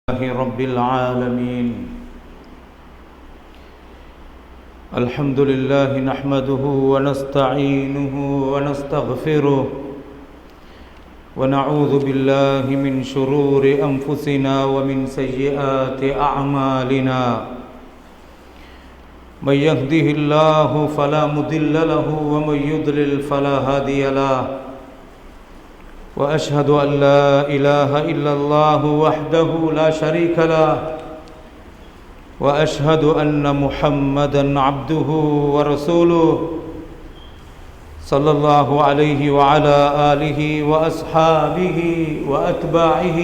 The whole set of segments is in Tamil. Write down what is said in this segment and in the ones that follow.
رب العالمين. الحمد لله نحمده ونستعينه ونستغفره ونعوذ بالله من شرور أنفسنا ومن سيئات أعمالنا. من يهده الله فلا مضل له ومن يضلل فلا هادي له. وأشهد أن لا إله إلا الله وحده لا شريك له. وأشهد أن محمدًا عبده ورسوله صلى الله عليه وعلى آله وأصحابه وأتباعه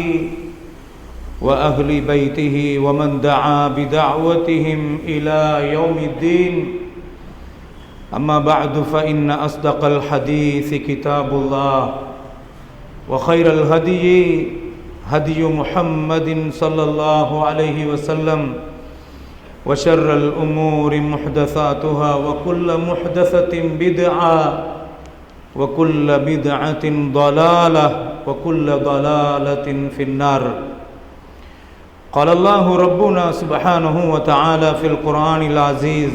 وأهل بيته ومن دعا بدعوتهم إلى يوم الدين. أما بعد، فإن أصدق الحديث كتاب الله، وخير الهدي هدي محمد صلى الله عليه وسلم، وشر الأمور محدثاتها، وكل محدثة بدعة، وكل بدعة ضلالة، وكل ضلالة في النار. قال الله ربنا سبحانه وتعالى في القرآن العزيز: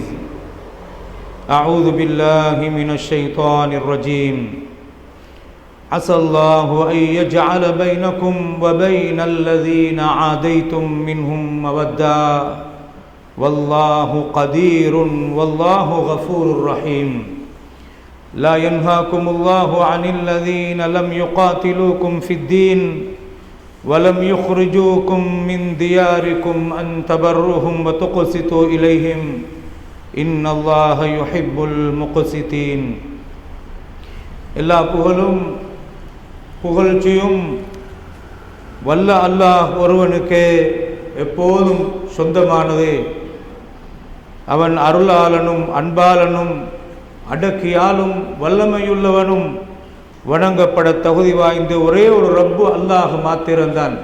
أعوذ بالله من الشيطان الرجيم. عسى الله أن يجعل بينكم وبين الذين عاديتم منهم مودة، والله قدير والله غفور رحيم. لا ينهاكم الله عن الذين لم يقاتلوكم في الدين ولم يخرجوكم من دياركم أن تبروهم وتقسطوا إليهم إن الله يحب المقسطين. எல்லா புகழும் புகழ்ச்சியும் வல்ல அல்லாஹ் ஒருவனுக்கே எப்போதும் சொந்தமானது. அவன் அருளாளனும் அன்பாளனும் அடக்கியாலும் வல்லமையுள்ளவனும் வணங்கப்பட தகுதி வாய்ந்த ஒரே ஒரு ரப்பு அல்லாஹ் மாத்திரம்தான்.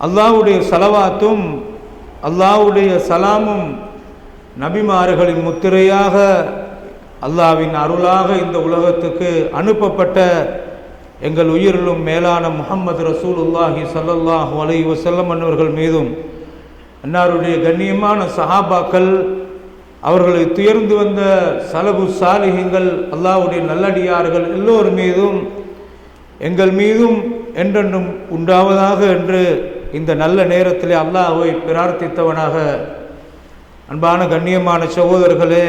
அல்லாஹ்வுடைய ஸலவாத்தும் அல்லாஹ்வுடைய சலாமும் நபிமார்களின் முத்திரையாக அல்லாஹ்வின் அருளாக இந்த உலகத்துக்கு அனுப்பப்பட்ட எங்கள் உயிரிலும் மேலான முஹம்மது ரசூலுல்லாஹி ஸல்லல்லாஹு அலைஹி வஸல்லம் அன்னவர்கள் மீதும், அன்னாருடைய கண்ணியமான சஹாபாக்கள், அவர்களை துயர்ந்து வந்த சலபு சாலிஹீன்கள், அல்லாஹ்வுடைய நல்லடியார்கள் எல்லோர் மீதும் எங்கள் மீதும் என்றென்றும் உண்டாவதாக என்று இந்த நல்ல நேரத்திலே அல்லாஹ்வை பிரார்த்தித்தவனாக, அன்பான கண்ணியமான சகோதரர்களே,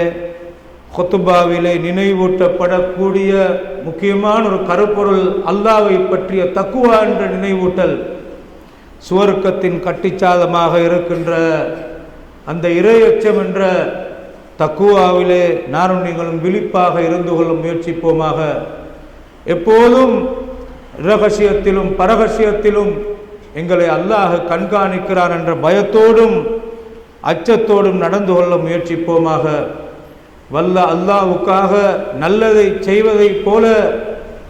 குத்துபாவிலே நினைவூட்டப்படக்கூடிய முக்கியமான ஒரு கருப்பொருள் அல்லாஹ்வை பற்றிய தக்குவா என்ற நினைவூட்டல். சுவர்க்கத்தின் கட்டிச்சாதமாக இருக்கின்ற அந்த இறையச்சம் என்ற தக்குவாவிலே நானும் நீங்களும் விழிப்பாக இருந்து கொள்ள முயற்சிப்போமாக. எப்போதும் இரகசியத்திலும் பரகசியத்திலும் எங்களை அல்லாஹ் கண்காணிக்கிறான் என்ற பயத்தோடும் அச்சத்தோடும் நடந்து கொள்ள முயற்சிப்போமாக. வல்ல அல்லாஹ்வுக்காக நல்லதை செய்வதைப் போல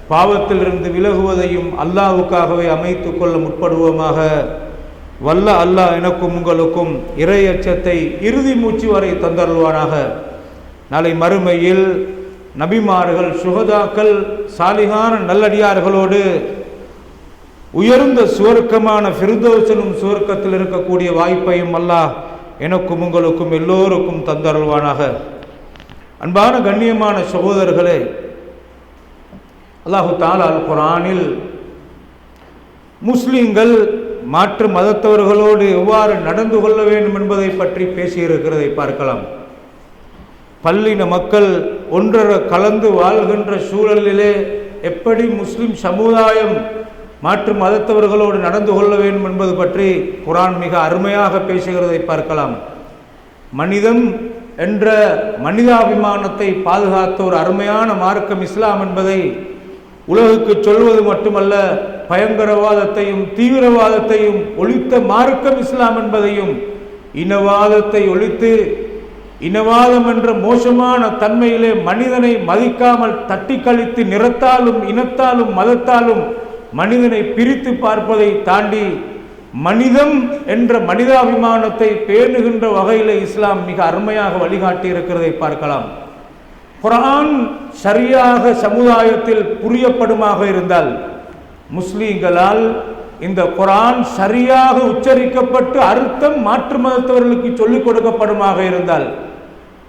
பாவத்திலிருந்து விலகுவதையும் அல்லாஹ்வுக்காகவே அமைத்து கொள்ள முற்படுவோமாக. வல்ல அல்லாஹ் எனக்கும் உங்களுக்கும் இறை அச்சத்தை இறுதி மூச்சு வரை தந்தருள்வானாக. நாளை மறுமையில் நபிமார்கள், சுஹதாக்கள், சாலிகான நல்லடியார்களோடு உயர்ந்த சுவர்க்கமான ஃபிர்தௌஸிலும் சுவர்க்கத்தில் இருக்கக்கூடிய வாய்ப்பையும் அல்லாஹ் எனக்கும் உங்களுக்கும் எல்லோருக்கும் தந்தருள்வானாக. அன்பான கண்ணியமான சகோதரர்களே, அல்லாஹு தஆலா அல் குர்ஆனில் முஸ்லிம்கள் மாற்று மதத்தவர்களோடு எவ்வாறு நடந்து கொள்ள வேண்டும் என்பதை பற்றி பேசியிருக்கிறதை பார்க்கலாம். பல்லின மக்கள் ஒன்றர கலந்து வாழ்கின்ற சூழலிலே எப்படி முஸ்லிம் சமுதாயம் மாற்று மதத்தவர்களோடு நடந்து கொள்ள வேண்டும் என்பது பற்றி குர்ஆன் மிக அருமையாக பேசுகிறதை பார்க்கலாம். மனிதம் என்ற மனிதாபிமானத்தை பாதுகாத்த ஒரு அருமையான மார்க்கம் இஸ்லாம் என்பதை உலகுக்கு சொல்வது மட்டுமல்ல, பயங்கரவாதத்தையும் தீவிரவாதத்தையும் ஒழித்த மார்க்கம் இஸ்லாம் என்பதையும், இனவாதத்தை ஒழித்து இனவாதம் என்ற மோசமான தன்மையிலே மனிதனை மதிக்காமல் தட்டி கழித்து நிறத்தாலும் இனத்தாலும் மதத்தாலும் மனிதனை பிரித்து பார்ப்பதை தாண்டி மனிதம் என்ற மனிதாபிமானத்தை பேணுகின்ற வகையில் இஸ்லாம் மிக அருமையாக வழிகாட்டி இருக்கிறதை பார்க்கலாம். குர்ஆன் சரியாக சமுதாயத்தில் புரியப்படுமாக இருந்தால் முஸ்லீம்களால் இந்த குர்ஆன் சரியாக உச்சரிக்கப்பட்டு அர்த்தம் மாற்று மதத்தவர்களுக்கு சொல்லிக் கொடுக்கப்படுமாக இருந்தால்,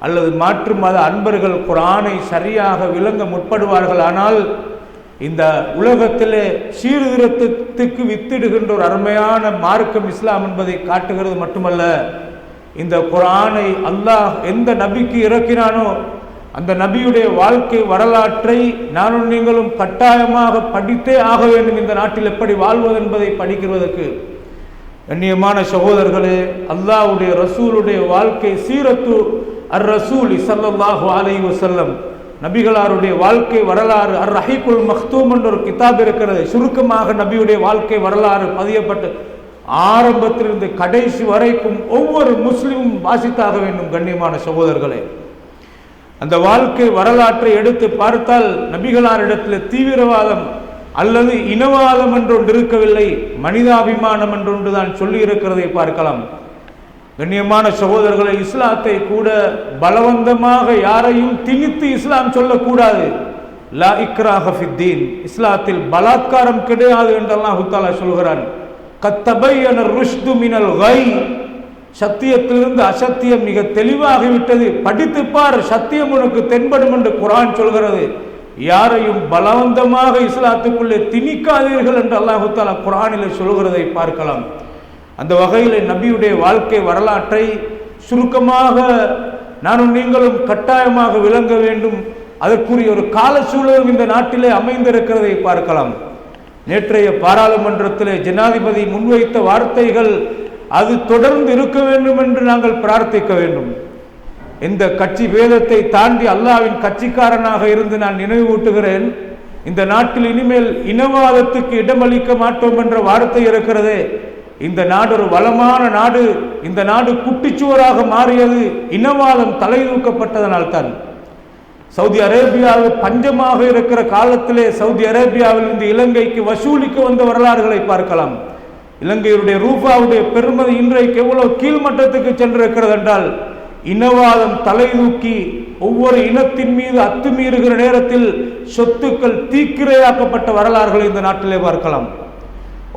அல்லது மாற்று மத அன்பர்கள் குர்ஆனை சரியாக விளங்க முற்படுவார்கள், ஆனால் இந்த உலகத்திலே சீர்திருத்தத்துக்கு வித்திடுகின்ற ஒரு அருமையான மார்க்கம் இஸ்லாம் என்பதை காட்டுகிறது மட்டுமல்ல, இந்த குர்ஆனை அல்லாஹ் எந்த நபிக்கு இறக்கினானோ அந்த நபியுடைய வாழ்க்கை வரலாற்றை நானும் நீங்களும் கட்டாயமாக படித்தே ஆக வேண்டும். இந்த நாட்டில் எப்படி வாழ்வது என்பதை படிக்கிறதுக்கு கண்ணியமான சகோதரர்களே, அல்லாஹ்வுடைய ரசூலுடைய வாழ்க்கை சீரத்து அர் ரசூல் ஸல்லல்லாஹு அலைஹி வஸல்லம் நபிகளாருடைய வாழ்க்கை வரலாறு அர் ரஹீகுல் மக்தூம் என்ற ஒரு கிதாப் இருக்கிறது. சுருக்கமாக நபியுடைய வாழ்க்கை வரலாறு பதியப்பட்டு ஆரம்பத்திலிருந்து கடைசி வரைக்கும் ஒவ்வொரு முஸ்லிமும் வாசித்தாக வேண்டும். கண்ணியமான சகோதரர்களே, அந்த வாழ்க்கை வரலாற்றை எடுத்து பார்த்தால் நபிகளாரிடத்தில் தீவிரவாதம் அல்லது இனவாதம் என்றொன்று இருக்கவில்லை, மனிதாபிமானம் என்றொன்று தான் சொல்லி இருக்கிறதை பார்க்கலாம். கண்ணியமான சகோதரர்களை, இஸ்லாத்தை கூட பலவந்தமாக யாரையும் திணித்து இஸ்லாம் சொல்லக்கூடாது. லா இக்ராஹ ஃபித்தீன், இஸ்லாத்தில் பலாத்காரம் கிடையாது என்று அல்லாஹ் தஆலா சொல்கிறான். கத்தபையன ருஷ்து மினல் கை, சத்தியத்திலிருந்து அசத்தியம் மிக தெளிவாகிவிட்டது, படித்துப்பார், சத்தியம் உனக்கு தென்படும் என்று குர்ஆன் சொல்கிறது. யாரையும் பலவந்தமாக இஸ்லாத்துக்குள்ளே திணிக்காதீர்கள் என்று அல்லாஹ் தஆலா குர்ஆனிலே சொல்கிறதை பார்க்கலாம். அந்த வகையில் நபியுடைய வாழ்க்கை வரலாற்றை சுருக்கமாக நானும் நீங்களும் கட்டாயமாக விளங்க வேண்டும். அதற்குரிய ஒரு கால சூழலும் இந்த நாட்டிலே அமைந்திருக்கிறதை பார்க்கலாம். நேற்றைய பாராளுமன்றத்திலே ஜனாதிபதி முன்வைத்த வார்த்தைகள் அது தொடர்ந்து இருக்க வேண்டும் என்று நாங்கள் பிரார்த்திக்க வேண்டும். இந்த கட்சி பேதத்தை தாண்டி அல்லாஹ்வின் கட்சிக்காரனாக இருந்து நான் நினைவூட்டுகிறேன், இந்த நாட்டில் இனிமேல் இனவாதத்துக்கு இடமளிக்க மாட்டோம் என்ற வார்த்தை இருக்கிறதே. இந்த நாடு ஒரு வளமான நாடு, இந்த நாடு குட்டிச்சுவராக மாறியது இனவாதம் தலை தூக்கப்பட்டதனால்தான். சவுதி அரேபியாவில் பஞ்சமாக இருக்கிற காலத்திலே சவுதி அரேபியாவில் இருந்து இலங்கைக்கு வசூலிக்க வந்த வரலாறுகளை பார்க்கலாம். இலங்கையுடைய ரூபாவுடைய பெருமதி இன்றைக்கு எவ்வளவு கீழ்மட்டத்துக்கு சென்றிருக்கிறது என்றால், இனவாதம் தலை தூக்கி ஒவ்வொரு இனத்தின் மீது அத்துமீறுகிற நேரத்தில் சொத்துக்கள் தீக்கிரையாக்கப்பட்ட வரலாறுகளை இந்த நாட்டிலே பார்க்கலாம்.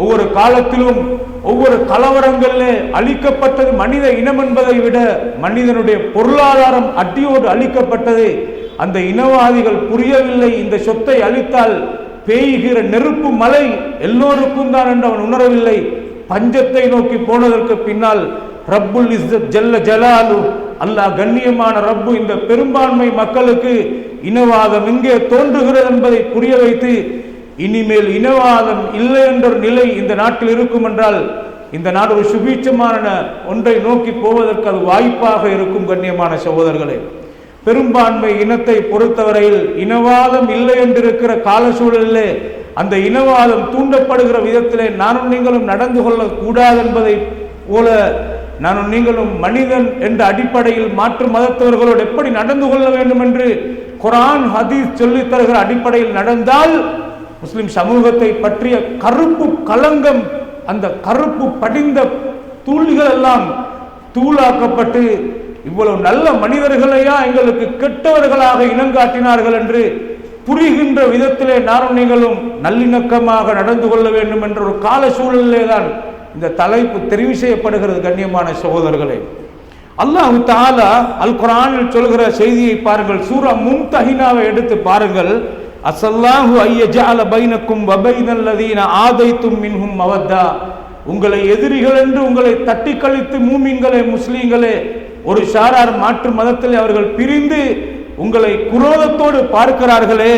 ஒவ்வொரு காலத்திலும் ஒவ்வொரு கலவரங்களிலே அழிக்கப்பட்டது மனித இனம் என்பதை விட மனிதனுடைய பொருளாதாரம் அடியோடு அழிக்கப்பட்டது. அந்த இனவாதிகள் புரியவில்லை, இந்த சொத்தை அழித்தால் பெய்கிற நெருப்பு மழை எல்லோருக்கும் தான் என்று அவன் உணரவில்லை. பஞ்சத்தை நோக்கி போனதற்கு பின்னால் ரப்புல் இஸ்ஸத் ஜல்ல ஜலாலு, அல்லாஹ் கண்ணியமான ரப்பு இந்த பெரும்பான்மை மக்களுக்கு இனவாதம் எங்கே தோன்றுகிறது என்பதை புரிய வைத்து, இனிமேல் இனவாதம் இல்லை என்ற நிலை இந்த நாட்டில் இருக்கும் என்றால் இந்த நாடு ஒரு சுபீட்சமான ஒன்றை நோக்கி போவதற்கு அது வாய்ப்பாக இருக்கும். கண்ணியமான சகோதரர்களே, பெரும்பான்மை இனத்தை பொறுத்தவரையில் இனவாதம் இல்லை என்றிருக்கிற கால சூழலிலே அந்த இனவாதம் தூண்டப்படுகிற விதத்திலே நானும் நீங்களும் நடந்து கொள்ளக்கூடாது என்பதை போல நானும் நீங்களும் மனிதன் என்ற அடிப்படையில் மாற்று மதத்தவர்களோடு எப்படி நடந்து கொள்ள வேண்டும் என்று குர்ஆன் ஹதீஸ் சொல்லித் தருகிற அடிப்படையில் நடந்தால் முஸ்லிம் சமூகத்தை பற்றிய கருப்பு களங்கம், அந்த கருப்பு படிந்த தூள்கள் எல்லாம் தூளாக்கப்பட்டு இவ்வளவு நல்ல மனிதர்களையா எங்களுக்கு கெட்டவர்களாக இனங்காட்டினார்கள் என்று புரிகின்ற விதத்திலே நானும் நீங்களும் நல்லிணக்கமாக நடந்து கொள்ள வேண்டும் என்ற ஒரு கால சூழலிலே தான் இந்த தலைப்பு தெரிவு செய்யப்படுகிறது. கண்ணியமான சகோதரர்களே, அல்லாஹ் தஆலா அல் குர்ஆனில் சொல்கிற செய்தியை பாருங்கள். சூரா மும்தஹினாவை எடுத்து பாருங்கள். அஸல்லாஹு ஐயஜஅல பைனக்கும் வ பைனல் லதீன ஆதைத்தும் மின்ஹும் மவத்தா, உங்களை எதிரிகள் என்று உங்களை தட்டி கழித்து மூமின்களே முஸ்லீம்களே ஒரு சாரார் மாற்று மதத்தில் அவர்கள் பிரிந்து உங்களை குரோதத்தோடு பார்க்கிறார்களே,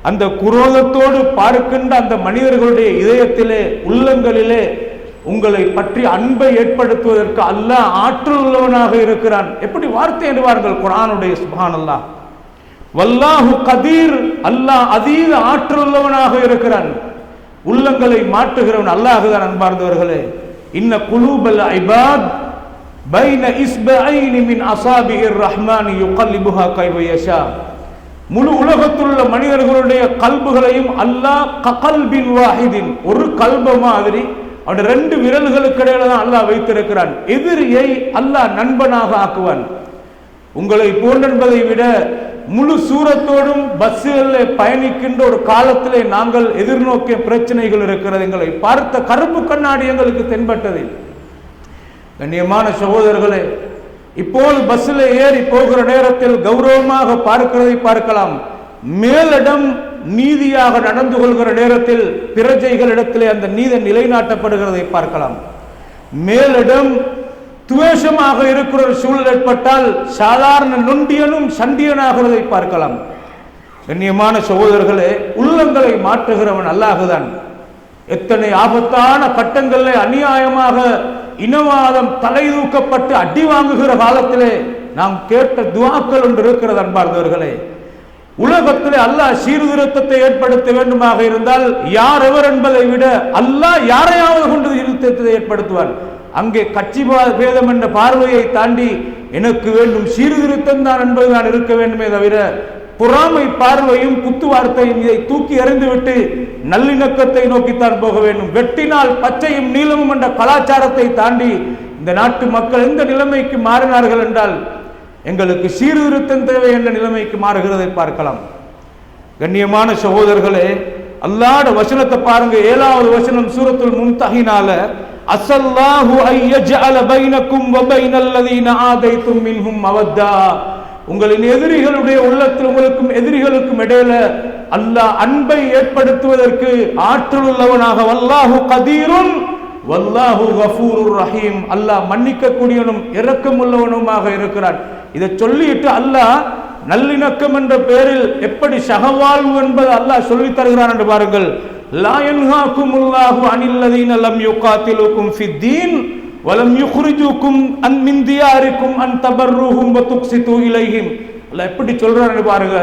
அந்த குரோதத்தோடு பார்க்கின்ற அந்த மனிதர்களுடைய இதயத்திலே உள்ளங்களிலே உங்களை பற்றி அன்பை ஏற்படுத்துவதற்கு அல்லாஹ் ஆற்றல் உள்ளவனாக இருக்கிறான். எப்படி வார்த்தை என்றுவார்கள் குர்ஆனுடைய சுப்ஹானல்லாஹ். வல்லாஹு கதீர், அல்லாஹ் அதீத ஆற்றல் உள்ளவனாக இருக்கிறான். உள்ளங்களை மாற்றுகிறவன் அல்லாஹ் தான். அன்பார்ந்தவர்களே, இன்ன குலூபல் இபாத் பைன இஸ்பஐனி மின் அஸாபிஹிர் ரஹ்மானி யுகல்லிபுஹா கைஃப யஷா. முழு உலகத்தில் உள்ள மனிதர்களுடைய கல்புகளையும் அல்லாஹ் கல்பின் வாஹிதின், ஒரு கல்ப மாதிரி அவருடைய ரெண்டு விரல்களுக்கு இடையில தான் அல்லாஹ் வைத்திருக்கிறான். எதிரியை அல்லாஹ் நண்பனாக ஆக்குவான். உங்களை போன்றென்பதை விட முழு சூரத்தோடும் பஸ்ஸுகளில் பயணிக்கின்ற ஒரு காலத்திலே நாங்கள் எதிர்நோக்கிய பிரச்சனைகள் இருக்கிறது. எங்களை பார்த்த கருப்பு கண்ணாடி எங்களுக்கு தென்பட்டது. கண்ணியமான சகோதரர்களே, இப்போது பஸ்ஸில் ஏறி போகிற நேரத்தில் கௌரவமாக பார்க்கிறதை பார்க்கலாம். மேலிடம் நீதியாக நடந்து கொள்கிற நேரத்தில் பிரஜைகளிடத்திலே அந்த நீதி நிலைநாட்டப்படுகிறதை பார்க்கலாம். மேலிடம் துவேஷமாக இருக்கிற ஒரு சூழல் ஏற்பட்டால் சாதாரண நொண்டியனும் சண்டியனாகிறதை பார்க்கலாம். கண்ணியமான சகோதரர்களே, உள்ளங்களை மாற்றுகிறவன் அல்லாஹுதான். எத்தனை ஆபத்தான கட்டங்களில் அநியாயமாக இனவாதம் தலை தூக்கப்பட்டு அடி வாங்குகிற காலத்திலே நாம் கேட்ட துஆக்கள் ஒன்று இருக்கிறது. அன்பார்ந்தவர்களே, உலகத்திலே அல்லாஹ் சீர்திருத்தத்தை ஏற்படுத்த வேண்டுமாக இருந்தால் யார் எவர் என்பதை விட அல்லாஹ் யாரையாவது கொண்டு சீர்திருத்தத்தை ஏற்படுத்துவான். அங்கே கட்சி பேதம் என்ற பார்வையை தாண்டி எனக்கு வேண்டும் சீர்திருத்தம் தான் என்பது நான் இருக்க வேண்டுமே தவிர பொறாமை பார்வையும் குத்து வார்த்தையும் இதை தூக்கி எறிந்துவிட்டு நல்லிணக்கத்தை நோக்கித்தான் போக வேண்டும். வெட்டினால் பச்சையும் நீளமும் என்ற கலாச்சாரத்தை தாண்டி இந்த நாட்டு மக்கள் எந்த நிலைமைக்கு மாறினார்கள் என்றால் எங்களுக்கு சீர்திருத்தம் தேவை என்ற நிலைமைக்கு மாறுகிறதை பார்க்கலாம். கண்ணியமான சகோதரர்களே, அல்லாஹ்வுடைய வசனத்தை பாருங்க. 7வது வசனம் சூரத்துல் மும்தஹினால அஸல்லாஹு அய்யஜஅல பைனக்கும் வ பைனல்லதீன ஆதைத்தும் மின்ஹும் மவத்தா. உங்களின் எதிரிகளுடைய உள்ளத்தில் உங்களுக்கும் எதிரிகளுக்கும் இடையில அல்லாஹ் அன்பை ஏற்படுத்துவதற்கு ஆற்றல் உள்ளவனாக வல்லாஹு கதீருன் வல்லாஹு கஃபூருர் ரஹீம். அல்லாஹ் மன்னிக்க கூடியவனும் இரக்கம் உள்ளவனுமாக இருக்கிறான். இதை சொல்லிட்டு அல்லாஹ் நல்லிணக்கம் என்ற பெயரில் எப்படி சகவாழ்வு என்பது அல்லாஹ் சொல்லி தருகிறான் என்று பாருங்கள். லா யன்ஹாகுமுல்லாஹு அனில்லதீன லம் யுகாத்திலுக்கும் ஃபித்தீன் வலம் யுக்ரிஜுக்கும் அன் மின் தியாரிக்கும் அன் தபர்ருஹும் வ துக்ஸிது இலைஹிம். அல்லாஹ் எப்படி சொல்றான்னு பாருங்க.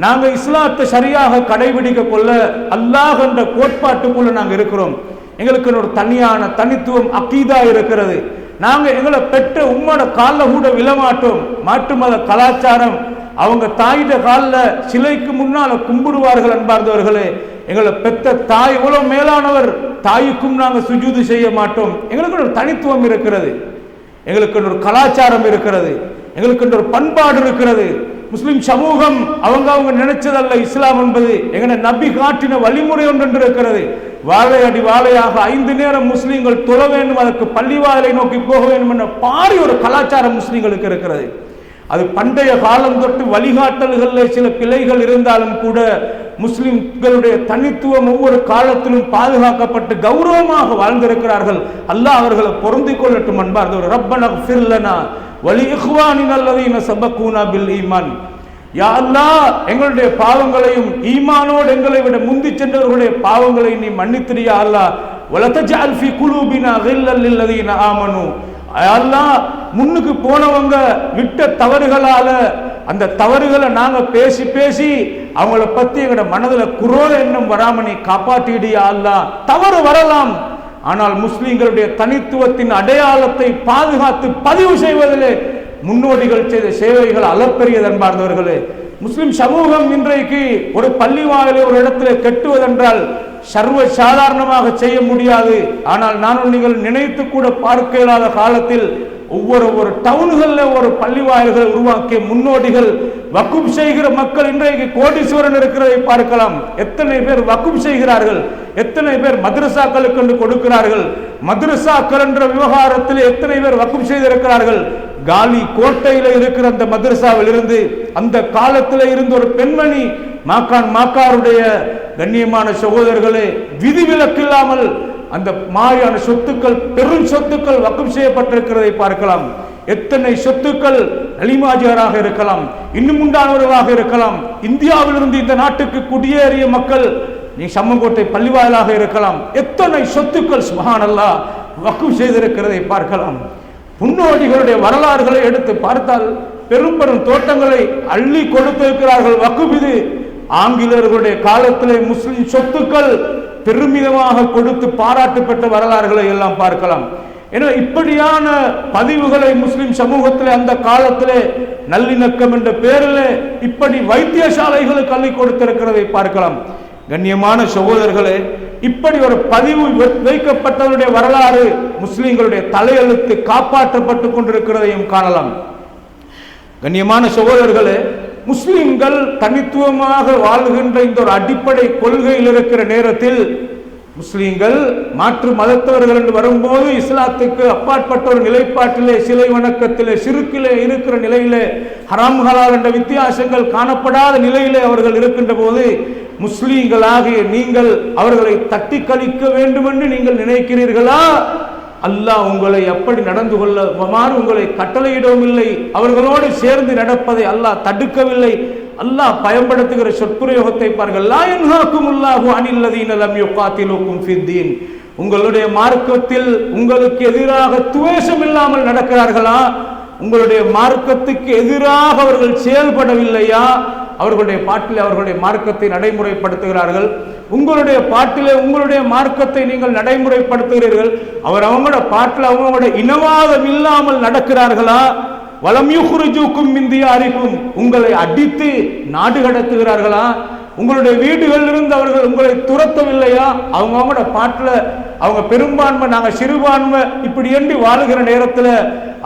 நாங்க இஸ்லாத்தை சரியாக கடைபிடிக்க கொள்ள அல்லாஹ் என்ற கோட்பாட்டுக்குள்ள நாங்க இருக்கிறோம். எங்களுக்கு ஒரு தனியான தனித்துவம் அகீதா இருக்கிறது. நாங்க எங்களை பெற்ற உம்மோட காலில் கூட விழமாட்டோம். மாற்று மத கலாச்சாரம் அவங்க தாயிட காலில் சிலைக்கு முன்னால கும்பிடுவார்கள். அன்பார்ந்தவர்களே, எங்களை பெற்ற தாய் எவ்வளவு மேலானவர், தாய்க்கும் நாங்கள் சுஜூது செய்ய மாட்டோம். எங்களுக்கு ஒரு தனித்துவம் இருக்கிறது, எங்களுக்கு ஒரு கலாச்சாரம் இருக்கிறது, எங்களுக்கு ஒரு பண்பாடு இருக்கிறது. முஸ்லிம் சமூகம் அவங்க நினைச்சதல்ல இஸ்லாம் என்பது. எங்களை நபி காட்டின வழிமுறை ஒன்று இருக்கிறது. வாழையடி வாழையாக 5 நேரம் முஸ்லீம்கள் தொழ வேண்டும், அதற்கு பள்ளிவாயலை நோக்கி போக வேண்டும் என்ற பாரி ஒரு கலாச்சாரம் முஸ்லீம்களுக்கு இருக்கிறது. அது பண்டைய காலம் தொட்டு வழிகாட்டல்களில் சில பிழைகள் இருந்தாலும் கூட முஸ்லிம்களுடைய தனித்துவம் ஒவ்வொரு காலத்திலும் பாதுகாக்கப்பட்டு கௌரவமாக வாழ்ந்திருக்கிறார்கள். அல்லாஹ் அவர்களை பொருந்திக் கொள்ளட்டும். அன்பார்ந்தவர், ரப்பனா ஃபிர் லனா வலி இஹ்வானினா அல்லதீன சபகூனா பில் ஈமான். யா அல்லாஹ், எங்களுடைய பாவங்களையும் ஈமானோடு எங்களை விட முந்தி சென்றவர்களுடைய பாவங்களை நீ மன்னித்திரியா அல்லாஹ். வலா தஜஅல் ஃபீ குலூபினா கில்லல் லில்லதீன ஆமனு. அல்லாஹ், முன்னுக்கு போனவங்க விட்ட தவறுகளால அந்த தவறுகளை நாங்க பேசி பேசி அவங்கள பத்தி எங்களோட மனதில் குரோத எண்ணம் வராம நீ காப்பாற்றிடியா அல்லாஹ். தவறு வரலாம், ஆனால் முஸ்லிம்களுடைய தனித்துவத்தின் அடையாளத்தை பாதுகாத்து பதிவு செய்வதிலே முன்னோடிகள் செய்த சேவைகள் அளப்பெரியது. அன்பார்ந்தவர்களே, முஸ்லிம் சமூகம் இன்றைக்கு ஒரு பள்ளி வாயிலை ஒரு இடத்துல கட்டுவதென்றால் சர்வ சாதாரணமாக செய்ய முடியாது. ஆனால் நான் நீங்கள் நினைத்து கூட பார்க்க இயலாத காலத்தில் ஒவ்வொரு டவுன்களில் ஒரு பள்ளி வாயில்களை உருவாக்கிய முன்னோடிகள். வக்குப் செய்கிற மக்கள் இன்றைக்கு கோடீஸ்வரன் இருக்கிறதை பார்க்கலாம். எத்தனை பேர் வக்குப் செய்கிறார்கள், எத்தனை பேர் மதரசாக்களுக்கு என்று கொடுக்கிறார்கள். மதரசாக்கள் என்ற விவகாரத்தில் எத்தனை பேர் வக்குப் செய்திருக்கிறார்கள். காலி கோட்டையில இருக்கிற அந்த மதரசாவில் இருந்து அந்த காலத்தில் இருந்த ஒரு பெண்மணி மாக்காருடைய கண்ணியமான சகோதரர்களே, விதிவிலக்கு இல்லாமல் அந்த மாதிரியான சொத்துக்கள், பெரும் சொத்துக்கள் வக்குப் செய்யப்பட்டிருக்கிறதை பார்க்கலாம். எத்தனை சொத்துக்கள் அலிமாஜியராக இருக்கலாம், இன்னும் உண்டானவர்களாக இருக்கலாம். இந்தியாவிலிருந்து இந்த நாட்டுக்கு குடியேறிய மக்கள் நீ சம்மங்கோட்டை பள்ளிவாயலாக இருக்கலாம். எத்தனை சொத்துக்கள் சுப்ஹானல்லாஹ் வக்குப் செய்திருக்கிறதை பார்க்கலாம். முன்னோடிகளுடைய வரலாறுகளை எடுத்து பார்த்தால் பெரும் பெரும் தோட்டங்களை அள்ளி கொடுத்திருக்கிறார்கள். வக்குப் இது ஆங்கிலேயர்களுடைய காலத்திலே முஸ்லிம் சொத்துக்கள் பெருமிதமாக கொடுத்து பாராட்டு பெற்ற வரலாறுகளை எல்லாம் பார்க்கலாம். எனவே இப்படியான பதிவுகளை முஸ்லிம் சமூகத்தில் அந்த காலத்திலே நல்லிணக்கம் என்ற பெயரில் இப்படி வைத்தியசாலைகளுக்கு அள்ளி கொடுத்திருக்கிறதை பார்க்கலாம். கண்ணியமான சகோதரர்களே, இப்படி ஒரு பதிவு வைக்கப்பட்டவருடைய வரலாறு முஸ்லிம்களுடைய தலையெழுத்து காப்பாற்றப்பட்டு கொண்டிருக்கிறதையும் காணலாம். கண்ணியமான சகோதரர்களே, முஸ்லிம்கள் தனித்துவமாக வாழ்கின்ற இந்த ஒரு அடிப்படை கொள்கையில் இருக்கிற நேரத்தில் முஸ்லிம்கள் மாற்று மதத்தவர்கள் என்று வரும்போது இஸ்லாத்துக்கு அப்பாற்பட்ட ஒரு நிலைப்பாட்டிலே, சிலை வணக்கத்திலே, சிறுக்கிலே இருக்கிற நிலையிலே, ஹராம் ஹலால் என்ற வித்தியாசங்கள் காணப்படாத நிலையிலே அவர்கள் இருக்கின்ற போது முஸ்லிம்களாகிய நீங்கள் அவர்களை தட்டி கழிக்க வேண்டும் என்று நீங்கள் நினைக்கிறீர்களா? அல்லாஹ் உங்களை எப்படி நடந்து கொள்ளுமாறு உங்களை கட்டளையிடவும் இல்லை, அவர்களோடு சேர்ந்து நடப்பதை அல்லாஹ் தடுக்கவில்லை. அல்லாஹ் பயன்படுத்துகிற சொற்பிரயோகத்தை பாருங்கள். லா யன்ஹாகுமுல்லாஹு அனில்லதீன லம் யுகாத்திலுக்கும் ஃபித்தீன். உங்களுடைய மார்க்கத்தில் உங்களுக்கு எதிராக துவேஷம் இல்லாமல் நடக்கிறார்களா? உங்களுடைய மார்க்கத்துக்கு எதிராக அவர்கள் செயல்படவில்லையா? அவர்களுடைய பாட்டிலே அவர்களுடைய மார்க்கத்தை நடைமுறைப்படுத்துகிறார்கள். உங்களுடைய பாட்டிலே உங்களுடைய மார்க்கத்தை நீங்கள் நடைமுறைப்படுத்துகிறீர்கள். அவங்களோட பாட்டில் அவங்களோட இனவாதம் இல்லாமல் நடக்கிறார்களா? வலம் யுஹ்ரிஜுக்கும் மின் தியாரிக்கும். உங்களை அடித்து நாடு கடத்துகிறார்களா? உங்களுடைய வீடுகளில் இருந்து அவர்கள் உங்களை துரத்தவில்லையா? அவங்களோட பாட்டில் அவங்க பெரும்பான்மை, நாங்கள் சிறுபான்மை இப்படி என்று வாழுகிற நேரத்தில்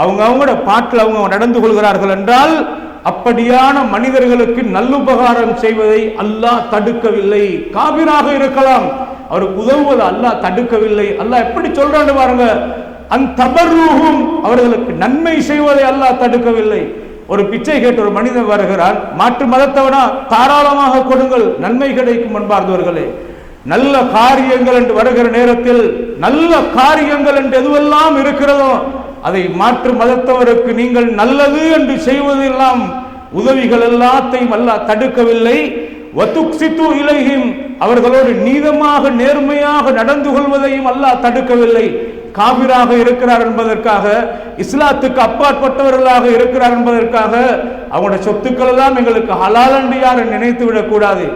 அவங்களோட பாட்டில் அவங்க நடந்து கொள்கிறார்கள் என்றால் அப்படியான மனிதர்களுக்கு நல்லுபகாரம் செய்வதை அல்லாஹ் தடுக்கவில்லை. காபிராக இருக்கலாம், அவருக்கு உதவுவது அல்லாஹ் தடுக்கவில்லை. அல்லாஹ் எப்படி சொல்றான்னு பாருங்க, அந்தபர்ருஹும், அவர்களுக்கு நன்மை செய்வதை அல்லாஹ் தடுக்கவில்லை. ஒரு பிச்சை கேட்டு ஒரு மனிதன் வருகிறான், மாற்று மதத்தவனா தாராளமாக கொடுங்கள், நன்மை கிடைக்கும் என்பார்களே. நல்ல காரியங்கள் என்று வருகிற நேரத்தில் நல்ல காரியங்கள் என்று எதுவெல்லாம் இருக்கிறதோ அதை மாற்று மதத்தவருக்கு நீங்கள் நல்லது என்று செய்வதெல்லாம் உதவிகள் எல்லாத்தையும் அல்லாஹ் தடுக்கவில்லை. வதுக்சித்து இலைஹிம், அவர்களோடு நீதமாக நேர்மையாக நடந்து கொள்வதையும் அல்லாஹ் தடுக்கவில்லை. காபிராக இருக்கிறார் என்பதற்காக, இஸ்லாத்துக்கு அப்பாற்பட்டவர்களாக இருக்கிறார் என்பதற்காக அவங்களுடைய சொத்துக்கள் எல்லாம் எங்களுக்கு ஹலால் என்று யாரும் நினைத்து விடக்கூடாது.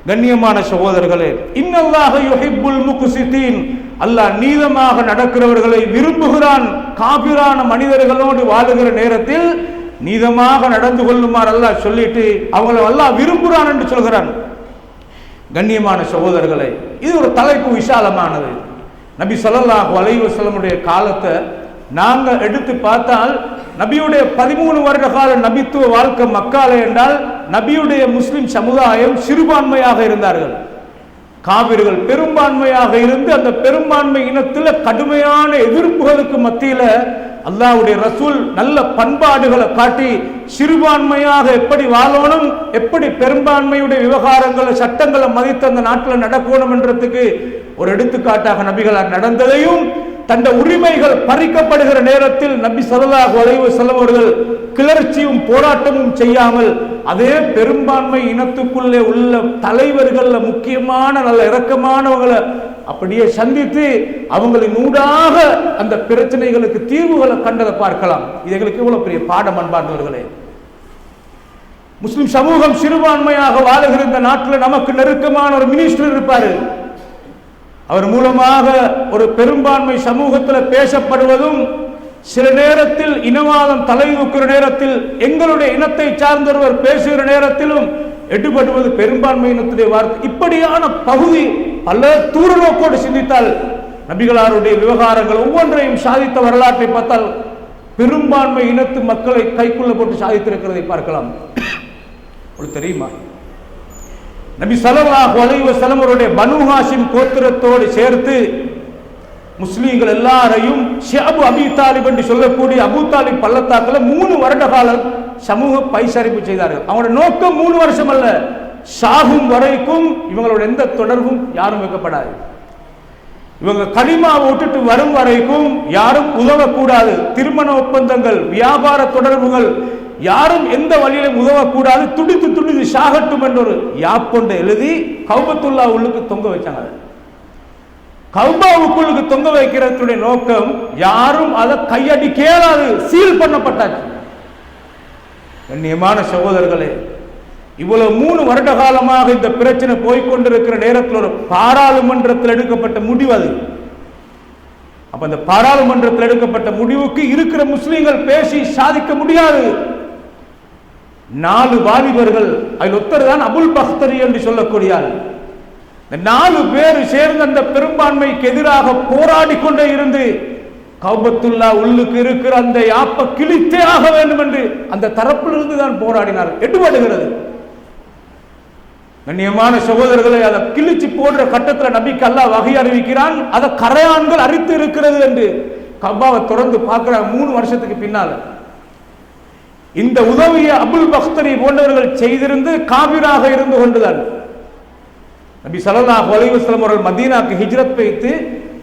கண்ணியமான சகோதரர்களே, இன்னல்லாஹ யுஹிப்புல் முக்ஸிதீன், அல்லாஹ் நீதமாக நடக்கிறவர்களை விரும்புகிறான். காபிரான மனிதர்களோடு வாழுகிற நேரத்தில் நீதமாக நடந்து கொள்ளுமாறு அல்லாஹ் சொல்லிட்டு அவங்களை அல்லாஹ் விரும்புகிறான் என்று சொல்கிறான். கண்ணியமான சகோதரர்களே, இது ஒரு தலைப்பு விசாலமானது. நபி ஸல்லல்லாஹு அலைஹி வஸல்லமுடைய காலத்தை நாங்கள் எடுத்து பார்த்தால், நபியுடைய 13 வருட கால நபித்துவ வாழ்க்கை மக்காலே என்றால் நபியுடைய முஸ்லிம் சமுதாயம் சிறுபான்மையாக இருந்தார்கள். காபிர்கள் பெரும்பான்மையாக இருந்து அந்த பெரும்பான்மை இனத்தில் கடுமையான எதிர்ப்புகளுக்கு மத்தியில் அல்லாஹ்வுடைய ரசூல் நல்ல பண்பாடுகளை காட்டி சிறுபான்மையாக எப்படி வாழணும், எப்படி பெரும்பான்மையுடைய விவகாரங்களை சட்டங்களை மதித்து அந்த நாட்டில் நடக்கணும் என்றதுக்கு ஒரு எடுத்துக்காட்டாக நபிகளார் நடந்ததையும், தந்த உரிமைகள் பறிக்கப்படுகிற நேரத்தில் நபி ஸல்லல்லாஹு அலைஹி வஸல்லம் அவர்கள் கிளர்ச்சியும் போராட்டமும் செய்யாமல் அதே பெரும்பான்மை இனத்துக்குள்ளே உள்ள தலைவர்கள், முக்கியமான நல்ல இரக்கமானவங்களை அப்படியே சந்தித்து அவங்களின் ஊடாக அந்த பிரச்சனைகளுக்கு தீர்வுகளை கண்டதை பார்க்கலாம். இது எங்களுக்கு எவ்வளவு பெரிய பாடம் அன்பார்ந்தவர்களே. முஸ்லிம் சமூகம் சிறுபான்மையாக வாழுகிற இந்த நாட்டில் நமக்கு நெருக்கமான ஒரு மினிஸ்டர் இருப்பாரு. அவர் மூலமாக ஒரு பெரும்பான்மை சமூகத்தில் பேசப்படுவதும், சில நேரத்தில் இனவாதம் தலைதூக்குற நேரத்தில் எங்களுடைய இனத்தை சார்ந்தவர் பேசுகிற நேரத்திலும் எடுபடுவது பெரும்பான்மை இனத்துடைய வார்த்தை. இப்படியான பகுதி பல தூர நோக்கோடு சிந்தித்தால் நபிகளாருடைய விவகாரங்கள் ஒவ்வொன்றையும் சாதித்த வரலாற்றை பார்த்தால் பெரும்பான்மை இனத்து மக்களை கைக்குள்ள போட்டு சாதித்திருக்கிறதை பார்க்கலாம். தெரியுமா, நபி ஸல்லல்லாஹு அலைஹி வஸல்லம் அவருடைய பனு ஹாஷிம் கோத்திரத்தோடு சேர்த்து முஸ்லீம்கள் எல்லாரையும் ஷிஅபு அபி தாலிப் என்று சொல்லக்கூடிய அபூ தாலிப் பள்ளத்தாக்கில் 3 வருட காலம் சமூக பைசரிப்பு செய்தார்கள். அவங்களோட நோக்கம் 3 வருஷம் அல்ல, சாகும் வரைக்கும் இவங்களோட எந்த தொடர்பும் யாரும் வைக்கப்படாது. இவங்க கலிமாவை விட்டுட்டு வரும் வரைக்கும் யாரும் உதவக்கூடாது. திருமண ஒப்பந்தங்கள், வியாபார தொடர்புகள், யாரும் எந்த வழியிலும் உதவக்கூடாது. துடித்து துடித்து சாகட்டும் என்ற ஒரு யாப்பொண்டை எழுதி கௌபத்துல்லா உள்ளுக்கு தொங்க வச்சாங்க. கௌபாவுக்குள்ளுக்கு தொங்க வைக்கிறதுடைய நோக்கம் யாரும் அதை கையடி கேளாது, சீல் பண்ணப்பட்டாச்சு. கண்ணியமான சகோதரர்களே, இவ்வளவு 3 வருட காலமாக இந்த பிரச்சனை போய்கொண்டிருக்கிற நேரத்தில் ஒரு பாராளுமன்றத்தில் எடுக்கப்பட்ட முடிவு அது. அப்ப அந்த பாராளுமன்றத்தில் எடுக்கப்பட்ட முடிவுக்கு இருக்கிற முஸ்லிம்கள் பேசி சாதிக்க முடியாது. 4 வாலிபர்கள், அதில் ஒருத்தர் தான் அபுல் பக்தரி என்று சொல்லக்கூடியார். இந்த 4 பேர் சேர்ந்து அந்த பெரும்பான்மைக்கு எதிராக போராடி கொண்டே இருந்து கௌபத்துல்லா உள்ளுக்கு இருக்கிற அந்த யாப்ப கிழித்தே ஆக வேண்டும் என்று அந்த தரப்பிலிருந்து தான் போராடினார். எடுபடுகிறது. கண்ணியமான சகோதரர்களை, அதை கிழிச்சு போடுற கட்டத்தில் நபிக்கு அல்லாஹ் வகை அறிவிக்கிறான், அதை கரையான்கள் அரித்து இருக்கிறது என்று. கப்பாவை தொடர்ந்து பார்க்கிறாங்க 3 வருஷத்துக்கு பின்னால. இந்த உதவியை அபுல் பக்தரி போன்றவர்கள் செய்திருந்து காபிராக இருந்து கொண்டுதான் நபி ஸல்லல்லாஹு அலைஹி வஸல்லம் அவர்கள் மதீனாக்கு ஹிஜ்ரத் வைத்து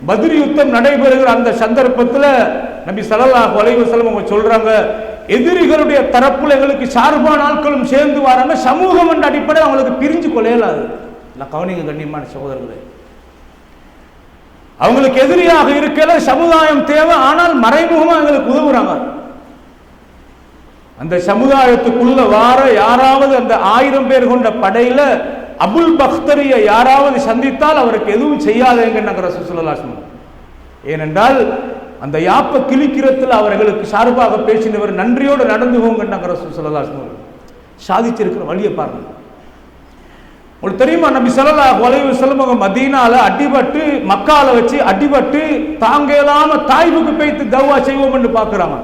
பத்ர் யுத்தம் நடைபெறுகிற அந்த சந்தர்ப்பத்தில் நபி ஸல்லல்லாஹு அலைஹி வஸல்லம் அவங்க சொல்றாங்க, எதிரிகளுடைய தரப்புல எங்களுக்கு சார்பான ஆட்களும் சேர்ந்து வராங்க, சமூகம் என்ற அடிப்படை அவங்களுக்கு பிரிஞ்சு கொள்ளையலாது. கவனிங்க கண்ணியமான சகோதரர்களே, அவங்களுக்கு எதிரியாக இருக்கல சமுதாயம் தேவை, ஆனால் மறைமுகமா எங்களுக்கு உதவுறாங்க. அந்த சமுதாயத்துக்குள்ள வார யாராவது அந்த 1000 பேர் கொண்ட படையில அபுல் பக்தரிய யாராவது சந்தித்தால் அவருக்கு எதுவும் செய்யாதேங்க ரசூலுல்லாஹி ஸல்லல்லாஹு அலைஹி வஸல்லம். ஏனென்றால் அந்த யாப்ப கிழிக்கிறதுல அவர்களுக்கு சார்பாக பேசினவர் நன்றியோடு நடந்து போங்க ரசூலுல்லாஹி ஸல்லல்லாஹு அலைஹி வஸல்லம். சாதிச்சிருக்கிற வழியை பாருங்க. உங்களுக்கு தெரியுமா, நபி ஸல்லல்லாஹு அலைஹி வஸல்லம் அவங்க மதீனால அடிபட்டு, மக்கால வச்சு அடிபட்டு தாங்க இல்லாம தாயிபுக்கு போய்த்து தவா செய்வோம் என்று பார்க்கிறாங்க.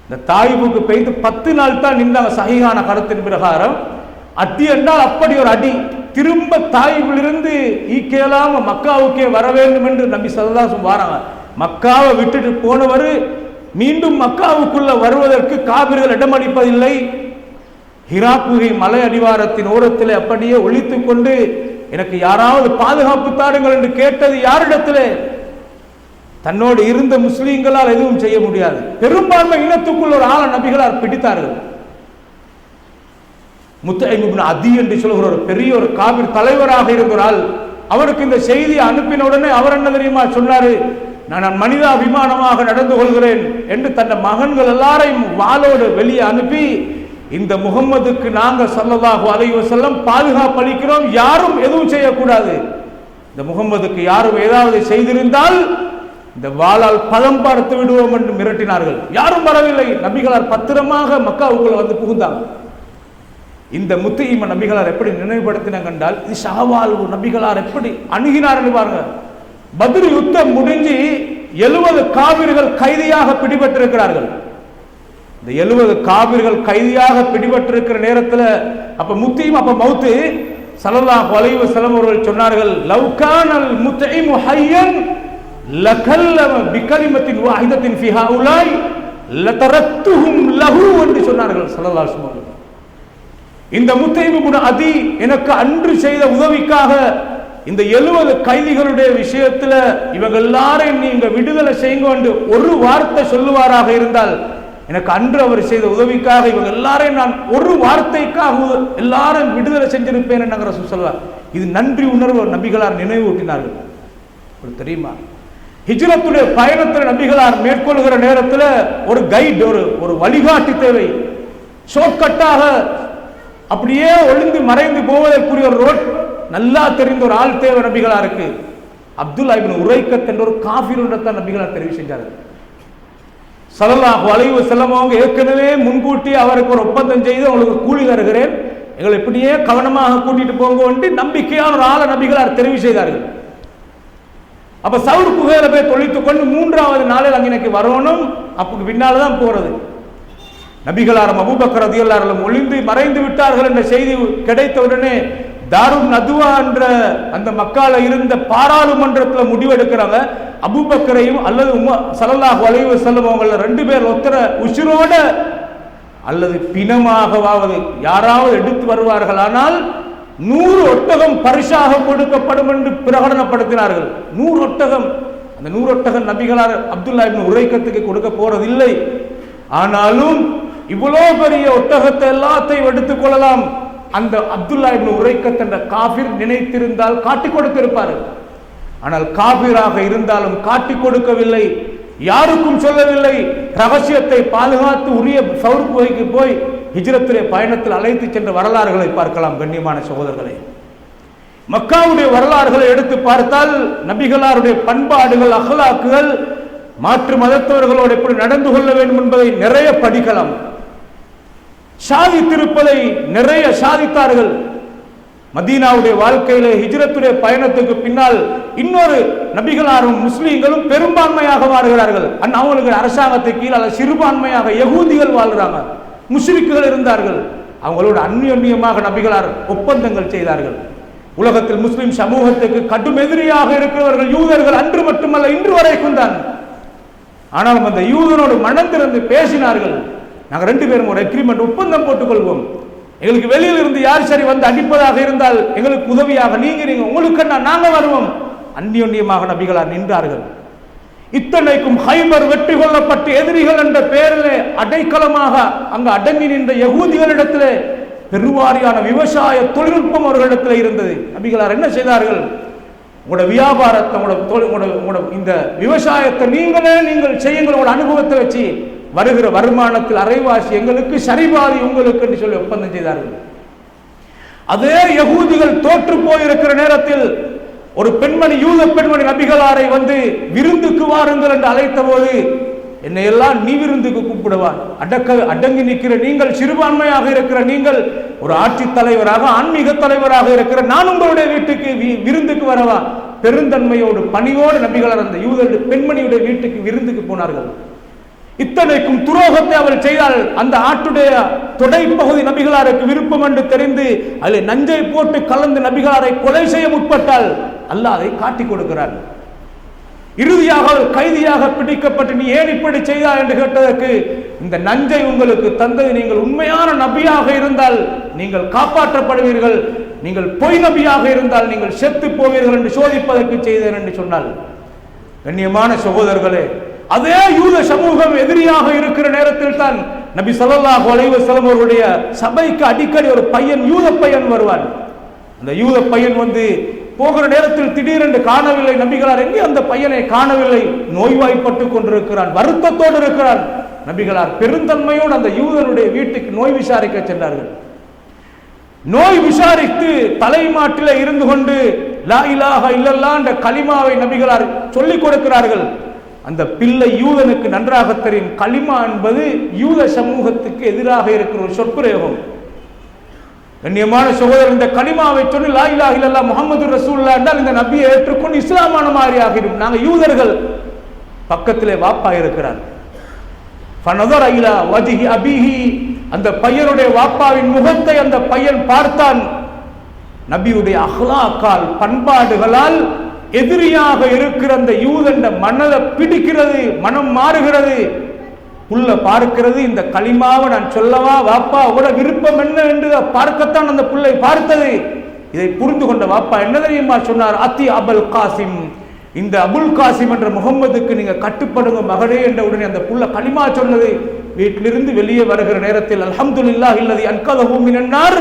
இந்த தாயிபுக்கு போய்த்து 10 நாள் தான் நின்றாங்க. சஹீஹான கருத்தின் பிரகாரம் அடி என்றால் அப்படி ஒரு அடி. திரும்ப தாயிபிலிருந்து ஈக்கேலாம மக்காவுக்கே வர வேண்டும் என்று நபி ஸல்லல்லாஹு அலைஹி வஸல்லம் வராங்க. மக்காவை விட்டுட்டு போனவர் மீண்டும் மக்காவுக்குள்ள வருவதற்கு காபிர்கள் இடமளிப்பதில்லை. ஹிரா குகை மலை அடிவாரத்தின் ஓரத்தில் அப்படியே ஒளித்துக் கொண்டு எனக்கு யாராவது பாதுகாப்பு தாருங்கள் என்று கேட்டது யாரிடத்திலே? தன்னோடு இருந்த முஸ்லீம்களால் எதுவும் செய்ய முடியாது. பெரும்பான்மை இனத்துக்குள் ஒரு ஆள நபிகளார் பிடித்தார்கள். முத்தைம் இப்னு அதி என்று சொல்கிற ஒரு பெரிய ஒரு காபிர் தலைவராக இருந்தால் அவருக்கு இந்த செய்தியை அனுப்பின உடனே அவர் என்ன தெரியுமா சொன்னாரு? நான் மனிதாபிமானமாக நடந்து கொள்கிறேன் என்று தன் மகன்கள் எல்லாரையும் வாளோடு வெளியே அனுப்பி, இந்த முகம்மதுக்கு நாங்க ஸல்லல்லாஹு அலைஹி வஸல்லம் பாதுகாப்பு அளிக்கிறோம், யாரும் எதுவும் செய்யக்கூடாது. இந்த முகம்மதுக்கு யாரும் ஏதாவது செய்திருந்தால் இந்த வாளால் பதம் பார்த்து விடுவோம் என்று மிரட்டினார்கள். யாரும் வரவில்லை. நபிகளார் பத்திரமாக மக்காவுக்குள்ள வந்து புகுந்தாங்க. இந்த முத்தையிம நபிகளார் எப்படி நினைவுபடுத்தினாங்க என்றால், இது ஷஹவால் நபிகளார் எப்படி அணுகினார் என்று பாருங்க. பத்ர் யுத்தம் முடிஞ்சு 70 காபிர்கள் கைதியாக பிடிபட்டிருக்கிறார்கள். இந்த 70 காபிர்கள் கைதியாக பிடிபட்டிருக்கிற நேரத்தில் அப்ப முத்தையும் அப்ப மௌத்து ஸல்லல்லாஹு அலைஹி வஸல்லம் அவர்கள் சொன்னார்கள், லவ் கானல் முத்தைம் ஹய்யன் லகல்லம பிகலிமத்தின் வாஹிதத்தின் ஃபி ஹாஉலாய் லதரக்துஹும் லஹு என்று சொன்னார்கள் ஸல்லல்லாஹு அலைஹி வஸல்லம். இந்த முத்தைம் இப்னு அதி எனக்கு அன்று செய்த உதவிக்காக இந்த 70 கைதிகளுடைய விஷயத்துல இவங்க எல்லாரையும் நீங்க விடுதலை செய்யுங்க என்று ஒரு வார்த்தை சொல்லுவாராக இருந்தால், எனக்கு அன்று அவர் செய்த உதவிக்காக இவங்க எல்லாரையும் நான் ஒரு வார்த்தைக்காக எல்லாரும் விடுதலை செஞ்சிருப்பேன் என்ற ரசூல் சொல்வார். இது நன்றி உணர்வு நபிகளார் நினைவூட்டினார்கள். தெரியுமா, ஹிஜ்ரத்துடைய பயணத்தில் நபிகளார் மேற்கொள்கிற நேரத்தில் ஒரு கைட், ஒரு வழிகாட்டி தேவை. ஷார்ட்கட்டாக அப்படியே ஒளிந்து மறைந்து போவதற்குரிய ஒரு ரோட் நல்லா தெரிந்த ஒரு ஆள் தேவை நபிகளாருக்கு. அப்துல்லா இப்னு உரைக்கத் என்ற ஒரு காஃபிர் தான் நபிகளார் தெரிவு செஞ்சார்கள். ஸல்லல்லாஹு அலைஹி வஸல்லம் அவங்க ஏற்கனவே முன்கூட்டி அவருக்கு ஒரு ஒப்பந்தம் செய்து அவங்களுக்கு கூலி தருகிறேன், எங்களை இப்படியே கவனமாக கூட்டிட்டு போங்க என்று நம்பிக்கையான ஒரு ஆளை நபிகளார் தெரிவு செய்தார்கள். அப்ப சவுர் குகையில போய் தொழித்துக் கொண்டு 3வது நாளில் அங்கே எனக்கு வரணும், அப்ப பின்னால்தான் போறது. நபிகளாரும் அபூபக்கர் ரலியல்லாஹு அன்ஹு ஒளிந்து மறைந்து விட்டார்கள் என்ற செய்தி கிடைத்தவுடனே தாருன் நதுவா என்ற அந்த மக்கால இருந்த பாராளுமன்றத்தில் முடிவெடுக்கிறாங்க. அபூபக்கரையும் அல்லது ஸல்லல்லாஹு அலைஹி வஸல்லம் அவங்கள 2 பேர் ஒத்தர உசிரோட அல்லது பிணமாகவாவது யாராவது எடுத்து வருவார்கள், ஆனால் 100 ஒட்டகம் பரிசாக கொடுக்கப்படும் என்று பிரகடனப்படுத்தினார்கள். 100 ஒட்டகம். அந்த 100 ஒட்டகம் நபிகளார் அப்துல்லா இப்னு உரைக்கத்துக்கு கொடுக்க போறதில்லை. ஆனாலும் இவ்வளோ பெரிய ஒட்டகத்தை எல்லாத்தையும் எடுத்துக் கொள்ளலாம். அந்த அப்துல்லா இப்னு உரைக்கத் என்ற காஃபிர் நினைத்திருந்தால் காட்டிக் கொடுத்திருப்பார். ஆனால் காஃபிராக இருந்தாலும் காட்டிக் கொடுக்கவில்லை, யாருக்கும் சொல்லவில்லை. ரகசியத்தை பாதுகாத்து உரிய சவுர் குகைக்கு போய் ஹிஜ்ரத்துடைய பயணத்தில் அழைத்து சென்ற வரலாறுகளை பார்க்கலாம். கண்ணியமான சகோதரர்களே, மக்காவுடைய வரலாறுகளை எடுத்து பார்த்தால் நபிகளாருடைய பண்பாடுகள், அஹ்லாக்குகள், மாற்று மதத்தவர்களோடு எப்படி நடந்து கொள்ள வேண்டும் என்பதை நிறைய படிக்கலாம். சாதித்திருப்பதை நிறைய சாதித்தார்கள். மதீனாவுடைய வாழ்க்கையிலே ஹிஜ்ரத்துடைய பயணத்துக்கு பின்னால் இன்னொரு நபிகளாரும் முஸ்லீம்களும் பெரும்பான்மையாக வாழ்கிறார்கள். அவங்களுக்கு அரசாங்கத்தை கீழே சிறுபான்மையாக யகூதிகள் வாழ்கிறாங்க, முஷ்ரிக்குகள் இருந்தார்கள். அவங்களோட அந்நியமாக நபிகளார் ஒப்பந்தங்கள் செய்தார்கள். உலகத்தில் முஸ்லிம் சமூகத்துக்கு கடும் எதிரியாக இருக்கிறவர்கள் யூதர்கள், அன்று மட்டுமல்ல இன்று வரைக்கும் தான். ஆனாலும் அந்த யூதனோடு மனம் திறந்து பேசினார்கள். நாங்கள் 2 பேரும் ஒரு அக்ரிமெண்ட் ஒப்பந்தம் போட்டுக் கொள்வோம். எங்களுக்கு வெளியில் இருந்து யார் சரி வந்து அடிப்பதாக இருந்தால் எங்களுக்கு உதவியாக நீங்க உங்களுக்கு நாங்க வருவோம். அந்நியமாக நபிகளார் நின்றார்கள். இத்தனைக்கும் ஹைபர் வெற்றி கொள்ளப்பட்டு எதிரிகள் என்ற பெயரிலே அடைக்கலமாக அங்கு அடங்கி நின்ற யகூதிகளிடத்திலே பெருவாரியான விவசாய தொழில்நுட்பம் அவர்களிடத்தில் இருந்தது. நபிகளார் என்ன செய்தார்கள்? உங்களோட வியாபாரத்தை, உங்களோட இந்த விவசாயத்தை நீங்கள் செய்யுங்கள், உங்களோட அனுபவத்தை வச்சு வருகிற வருமானத்தில் அரைவாசி எங்களுக்கு, சரிபாதி உங்களுக்கு என்று சொல்லி ஒப்பந்தம் செய்தார்கள். அதே யகூதிகள் தோற்று போயிருக்கிற நேரத்தில் ஒரு பெண்மணி, யூத பெண்மணி நபிகளாரை வந்து விருந்துக்கு வாருங்கள் என்று அழைத்த போது, என்னை எல்லாம் நீ விருந்துக்கு கூப்பிடுவார், அடங்கி நிற்கிற நீங்கள், சிறுபான்மையாக இருக்கிற நீங்கள், ஒரு ஆட்சி தலைவராக ஆன்மீக தலைவராக இருக்கிற நான் உங்களுடைய வீட்டுக்கு விருந்துக்கு வரவா? பெருந்தன்மையோடு பணியோடு நபிகளார் அந்த யூத பெண்மணியுடைய வீட்டுக்கு விருந்துக்கு போனார்கள். இத்தனைக்கும் துரோகத்தை அவள் செய்தால் அந்த ஆட்டுடைய தொடை பகுதி நபிகளாருக்கு விருப்பம் என்று தெரிந்து அதில் நஞ்சை போட்டு கலந்து நபிகளாரை கொலை செய்ய முற்பட்டால் அல்லாஹ் அதை காட்டிக் கொடுக்கிறார். இறுதியாக கைதியாக பிடிக்கப்பட்டு நீ ஏன் இப்படி செய்தாய் என்று கேட்டதற்கு, இந்த நஞ்சை உங்களுக்கு தந்தது நீங்கள் உண்மையான நபியாக இருந்தால் நீங்கள் காப்பாற்றப்படுவீர்கள், நீங்கள் பொய் நபியாக இருந்தால் நீங்கள் செத்து போவீர்கள் என்று சோதிப்பதற்கு செய்தேன் என்று சொன்னால். கண்ணியமான சகோதரர்களே, அதே யூத சமூகம் எதிரியாக இருக்கிற நேரத்தில் தான் நபி ஸல்லல்லாஹு அலைஹி வஸல்லம் அவருடைய சபைக்கு அடிக்கடி ஒரு பையன், யூத பையன் வருவான். அந்த யூத பையன் வந்து போகிற நேரத்தில் திடீரென்று காணவில்லை. நபிகளார் எங்கே அந்த பையனை காணவில்லை, நோய்வாய்ப்பட்டு கொண்டிருக்கிறான், வருத்தத்தோடு இருக்கிறான். நபிகளார் பெருந்தன்மையோடு அந்த யூதனுடைய வீட்டுக்கு நோய் விசாரிக்க சென்றார்கள். நோய் விசாரித்து தலைமாட்டில இருந்து கொண்டு லா இலாஹ இல்லல்லாஹ் என்ற கலிமாவை நபிகளார் சொல்லிக் கொடுக்கிறார்கள். அந்த பிள்ளை யூதனுக்கு நன்றாக தெரியும், கலிமா என்பது யூத சமூகத்துக்கு எதிராக இருக்கிற ஒரு சொற்பிரயோகம். கண்ணியமான சகோதரர், இந்த கலிமாவை சொல்லி லா இலாஹ இல்லல்லாஹ் முஹம்மது ரசூலுல்லாஹ் என்றால் இந்த நபியை ஏற்றுக்கொண்டு இஸ்லாமான மாதிரி ஆகிடும். நாங்கள் யூதர்கள். பக்கத்திலே வாப்பா இருக்கிறார். ஃபனதர இலா வஜ்ஹி அபீஹி, அந்த பையனுடைய வாப்பாவின் முகத்தை அந்த பையன் பார்த்தான். நபியுடைய அஹ்லாக்கால், பண்பாடுகளால் எதிரியாக இருக்கிற அந்த யூதன் மனதை பிடிக்கிறது, மனம் மாறுகிறது. புள்ள பார்க்கிறது, இந்த கலிமாவை நான் சொல்லவா வாப்பா, உங்களோட விருப்பம் என்ன என்று பார்க்கத்தான் அந்த புள்ளை பார்த்தது. இதை புரிந்து கொண்ட வாப்பா என்ன தெரியுமா சொன்னார்? அத்தி அபுல் காசிம், இந்த அபுல் காசிம் என்ற முகம்மதுக்கு நீங்க கட்டுப்படுங்க மகனே என்ற உடனே அந்த புள்ள கலிமா சொன்னது. வீட்டிலிருந்து வெளியே வருகிற நேரத்தில் அல்ஹம்துலில்லாஹ் இல்லதி அன்கதஹு மினன்னார்,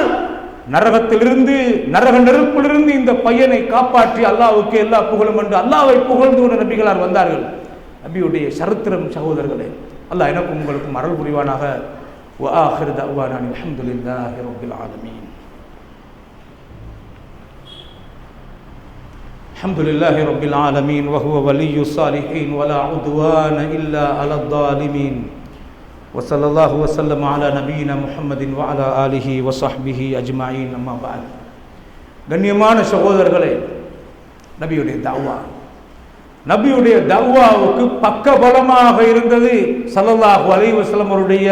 நரகத்திலிருந்து, நரக நெருப்பிலிருந்து இந்த பையனை காப்பாற்றி அல்லாஹ்வுக்கு எல்லா புகழும் என்று அல்லாஹ்வை புகழ்ந்து கொண்ட நபிகளார் வந்தார்கள். நபியுடைய சரித்திரம் சகோதரர்களே, அல்லாஹ் எனக்கும் உங்களுக்கும் அருள் புரிவானாக. வ ஆகிரு தஅவானா அல்ஹம்துலில்லாஹி ரப்பில் ஆலமீன். அல்ஹம்துலில்லாஹி ரப்பில் ஆலமீன் வ ஹுவ வலிய்யுஸ் ஸாலிஹீன் வ லா உத்வான இல்லா அலல் ஸாலிமீன். வஸல்லல்லாஹு வஸல்லம் அலா நபியினா முஹம்மதின் வ அலா ஆலிஹி வ ஸஹ்பிஹி அஜ்மஈன். அம்மா பஅத். கண்ணியமான சகோதரர்களே, நபியுடைய தஅவா, நபியுடைய தஅவாவுக்கு பக்கபலமாக இருந்தது ஸல்லல்லாஹு அலைஹி வஸல்லம் அவருடைய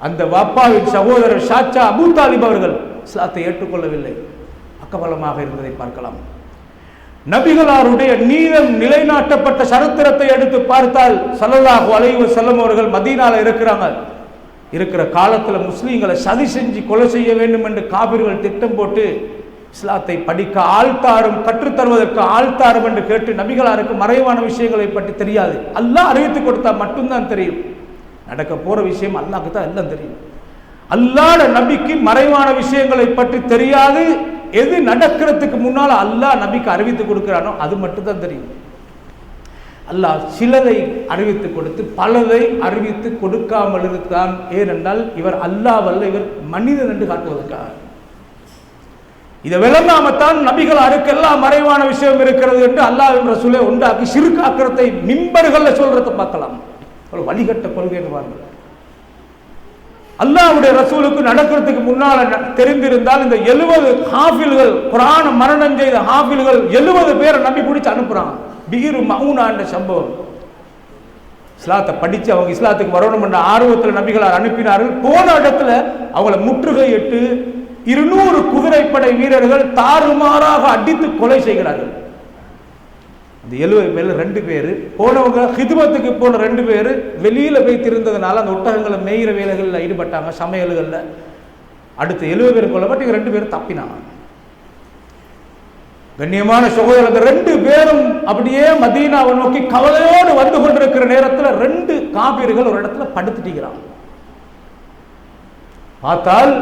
அந்த வாப்பாவின் சகோதரர் ஷாச்சா அபூ தாலிப் அவர்கள் இஸ்லாத்தை ஏற்றுக்கொள்ளவில்லை. பக்கபலமாக இருந்ததை பார்க்கலாம். நபிகளாருடைய நீதம் நிலைநாட்டப்பட்ட சரித்திரத்தை எடுத்து பார்த்தால் ஸல்லல்லாஹு அலைஹி வஸல்லம் அவர்கள் மதீனால இருக்கிற காலத்தில் முஸ்லீம்களை சதி செஞ்சு கொலை செய்ய வேண்டும் என்று காபிர்கள் திட்டம் போட்டு இஸ்லாத்தை படிக்க ஆள்தாரும் கற்றுத்தருவதற்கு ஆள்தாரும் என்று கேட்டு நபிகளாருக்கு மறைவான விஷயங்களை பற்றி தெரியாது. அல்லாஹ் அறிவித்து கொடுத்தா மட்டும்தான் தெரியும். நடக்க போற விஷயம் அல்லாஹ்க்கு தான் எல்லாம் தெரியும். அல்லாஹ்வுடைய நபிக்கு மறைவான விஷயங்களை பற்றி தெரியாது. எது நடக்கிறதுக்கு முன்னால் அல்லாஹ் நபிக்கு அறிவித்து கொடுக்கிறானோ அது மட்டும் தான் தெரியும். அல்லாஹ் சிலதை அறிவித்து கொடுத்து பலதை அறிவித்து கொடுக்காமல் இருக்கான். ஏனென்றால் இவர் அல்லாஹ் அல்ல, இவர் மனிதன் என்று காட்டுவதற்காக. இதை விளங்காமத்தான் நபிகளாருக்கெல்லாம் மறைவான விஷயம் இருக்கிறது என்று அல்லாஹ்வின் ரசூலை உண்டாக்கி ஷிர்க் ஆக்கிரத்தை மிம்பர்கள்ல சொல்றதை பார்க்கலாம். வழிகட்ட கொள்கை பாருங்கள். அல்லாஹ்வுடைய ரசூலுக்கு நடக்கிறதுக்கு முன்னால தெரிந்திருந்தால் இந்த 70 ஹாஃபில்கள், குர்ஆன் மரணம் செய்த ஹாஃபில்கள் 70 பேரை நம்பி பிடிச்சு அனுப்புறாங்க. பீரு மவுனா என்ற சம்பவம். இஸ்லாத்தை படிச்சு அவங்க இஸ்லாத்துக்கு வரணும் என்ற ஆர்வத்தில் நபிகளார் அனுப்பினார்கள். போன இடத்துல அவங்களை முற்றுகையிட்டு 200 குதிரைப்படை வீரர்கள் தாறுமாறாக அடித்து கொலை செய்கிறார்கள். அந்த 70 பேர்ல 2 பேர் போனவங்க ஹிதுமத்துக்கு போன 2 பேர் வெளியில போய் திருந்ததுனால அந்த ஒட்டகங்களை மேய்கிற வேலைகளில் ஈடுபட்டாங்க, சமையல்களில். அடுத்த 70 பேர் கொல்லப்பட்டு 2 பேரும் தப்பினாங்க. கண்ணியமான சகோதரர், அந்த 2 பேரும் அப்படியே மதீனாவை நோக்கி கவலையோடு வந்து கொண்டிருக்கிற நேரத்தில் 2 காபிர்கள் ஒரு இடத்துல படுத்துட்டீங்கிறாங்க. பார்த்தால்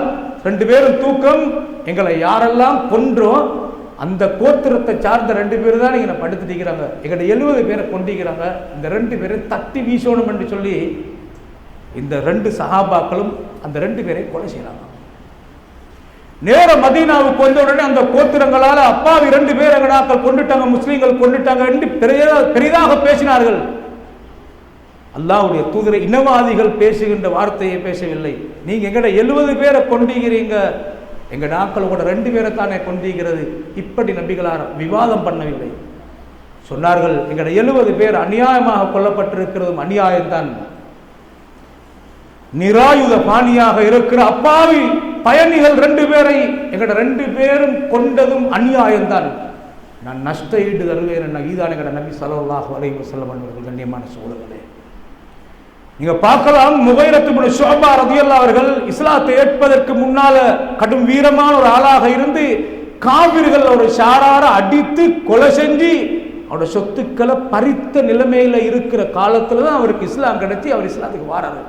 2 பேரும் தூக்கம். எங்களை யாரெல்லாம் கொன்றோம் அந்த கோத்திரத்தை சார்ந்த 2 பேர் தான் நீங்க படுத்துட்டீங்கிறாங்க. எங்கள்ட 70 பேரை கொண்டிருக்கிறாங்க. இந்த 2 பேரும் தட்டி வீசணும் என்று சொல்லி இந்த 2 சஹாபாக்களும் அந்த 2 பேரை கொலை செய்யறாங்க. நேர மதீனாவுக்கு வந்த உடனே அந்த கோத்திரங்களால அப்பாவி 2 பேர் எங்கடாக்கள் கொண்டுட்டாங்க, முஸ்லீம்கள் கொண்டுட்டாங்க என்று பெரிதாக பேசினார்கள். அல்லாஹ்வுடைய தூதரை இனவாதிகள் பேசுகின்ற வார்த்தையை பேசவில்லை. நீங்க எங்கட 70 பேரை கொண்டிருக்கிறீங்க, எங்க நாக்களோட 2 பேரை தானே கொண்டிருக்கிறது. இப்படி நபிகளார் விவாதம் பண்ணவில்லை. சொன்னார்கள், எங்கட 70 பேர் அநியாயமாக கொல்லப்பட்டிருக்கிறதும் அநியாயம்தான். நிராயுத பாணியாக இருக்கிற அப்பாவி பயணிகள் 2 பேரை எங்கட 2 பேரும் கொண்டதும் அநியாயம்தான். நான் நஷ்ட ஈடு தருவேன் என ஈதான் எங்கட நபி ஸல்லல்லாஹு அலைஹி வஸல்லம் அவர்கள். கண்ணியமான சகோதரர்களே, நீங்க பார்க்கலாம், முகைரத் இப்னு ஷுஅபா ரலியல்லாஹு அவர்கள் இஸ்லாத்தை ஏற்பதற்கு முன்னால கடும் வீரமான ஒரு ஆளாக இருந்து காபிர்கள் ஒரு ஷாரார அடித்து கொலை செஞ்சு அவருடைய சொத்துக்களை பறித்த நிலைமையில இருக்கிற காலத்துல தான் அவருக்கு இஸ்லாம் கிடைச்சி அவர் இஸ்லாத்துக்கு வாராரு.